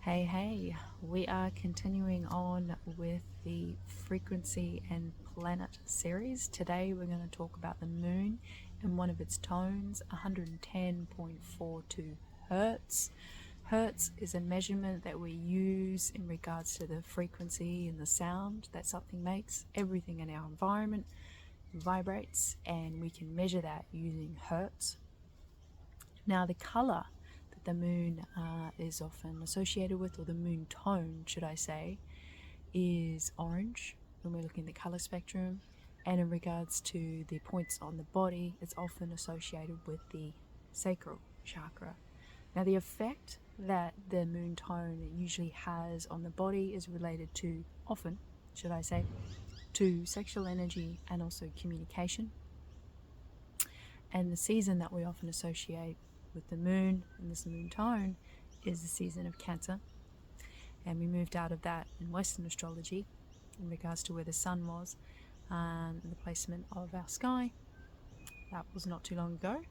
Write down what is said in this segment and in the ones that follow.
Hey, we are continuing on with the frequency and planet series. Today we're going to talk about the moon and one of its tones, 110.42 hertz. Hertz is a measurement that we use in regards to the frequency and the sound that something makes. Everything in our environment vibrates, and we can measure that using hertz. Now, the color the moon is often associated with, or the moon tone, should I say, is orange when we're looking at the color spectrum. And in regards to the points on the body, it's often associated with the sacral chakra. Now, the effect that the moon tone usually has on the body is related to, often, should I say, to sexual energy and also communication. And the season that we often associate with the moon and this moon tone is the season of Cancer. And we moved out of that in Western astrology in regards to where the sun was and the placement of our sky. That was not too long ago.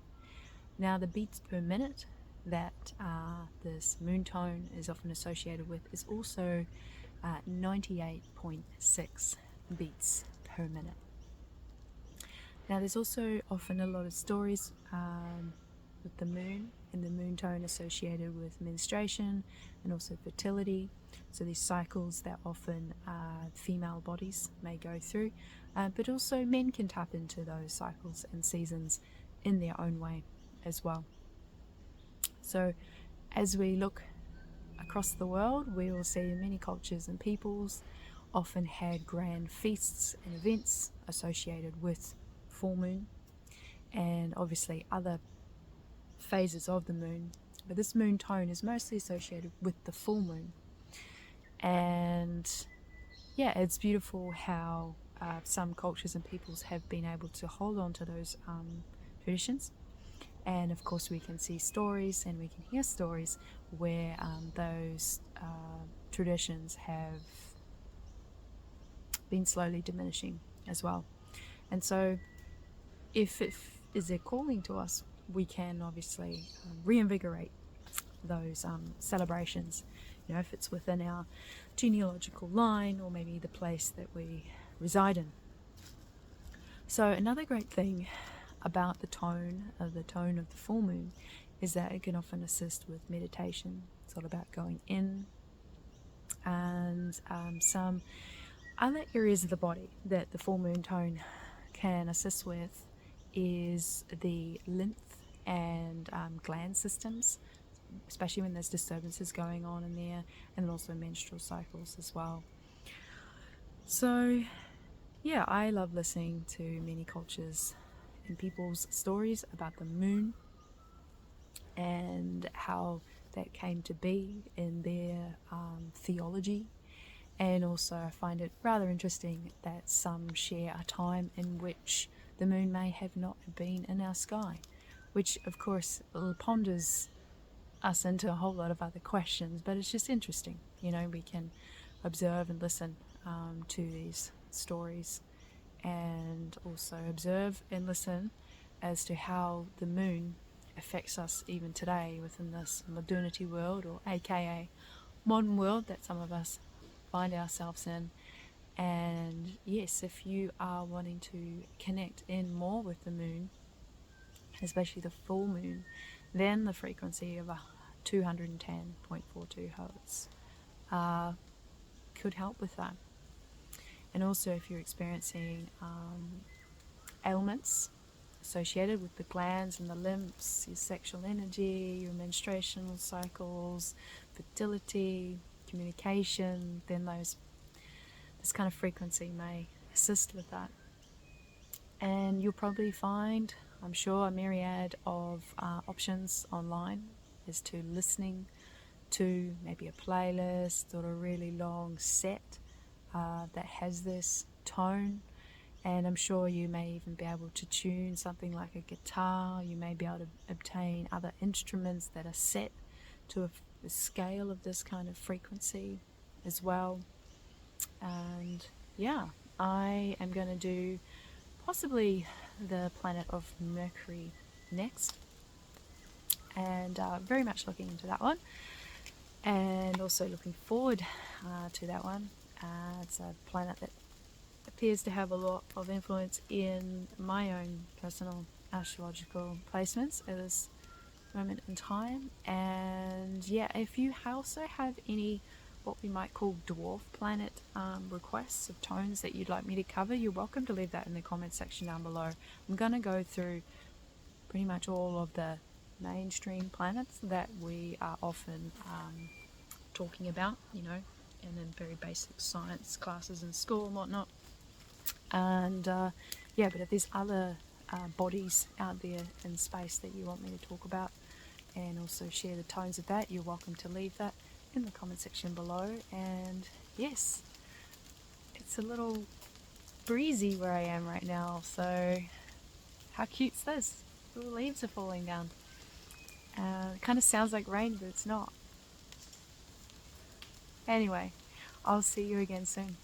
Now, the beats per minute that this moon tone is often associated with is also 98.6 beats per minute. Now, there's also often a lot of stories with the moon and the moon tone associated with menstruation and also fertility. So these cycles that often female bodies may go through, but also men can tap into those cycles and seasons in their own way as well. So as we look across the world, we will see many cultures and peoples often had grand feasts and events associated with full moon, and obviously other phases of the moon, but this moon tone is mostly associated with the full moon. And yeah, it's beautiful how some cultures and peoples have been able to hold on to those traditions. And of course we can see stories and we can hear stories where those traditions have been slowly diminishing as well. And so if it is a calling to us, we can obviously reinvigorate those celebrations, if it's within our genealogical line or maybe the place that we reside in. So another great thing about the tone of the full moon is that it can often assist with meditation. It's all about going in, and some other areas of the body that the full moon tone can assist with is the lymph and gland systems, especially when there's disturbances going on in there, and also menstrual cycles as well. So yeah, I love listening to many cultures and people's stories about the moon and how that came to be in their theology. And also I find it rather interesting that some share a time in which the moon may have not been in our sky, which of course ponders us into a whole lot of other questions, but it's just interesting. We can observe and listen to these stories, and also observe and listen as to how the moon affects us even today within this modernity world, or aka modern world that some of us find ourselves in. And yes, if you are wanting to connect in more with the moon, especially the full moon, then the frequency of 210.42 hertz could help with that. And also if you're experiencing ailments associated with the glands and the lymphs, your sexual energy, your menstruational cycles, fertility, communication, then this kind of frequency may assist with that. And you'll probably find, I'm sure, a myriad of options online as to listening to maybe a playlist or a really long set that has this tone. And I'm sure you may even be able to tune something like a guitar. You may be able to obtain other instruments that are set to a scale of this kind of frequency as well. And yeah, I am going to do possibly the planet of Mercury next, and very much looking into that one. and also looking forward to that one. It's a planet that appears to have a lot of influence in my own personal astrological placements at this moment in time. And yeah, if you also have any what we might call dwarf planet requests of tones that you'd like me to cover, you're welcome to leave that in the comments section down below. I'm going to go through pretty much all of the mainstream planets that we are often talking about, you know, in very basic science classes in school and whatnot. And yeah, but if there's other bodies out there in space that you want me to talk about and also share the tones of that, you're welcome to leave that in the comment section below. And yes, it's a little breezy where I am right now, so how cute's this? Little leaves are falling down. It kind of sounds like rain, but it's not. Anyway, I'll see you again soon.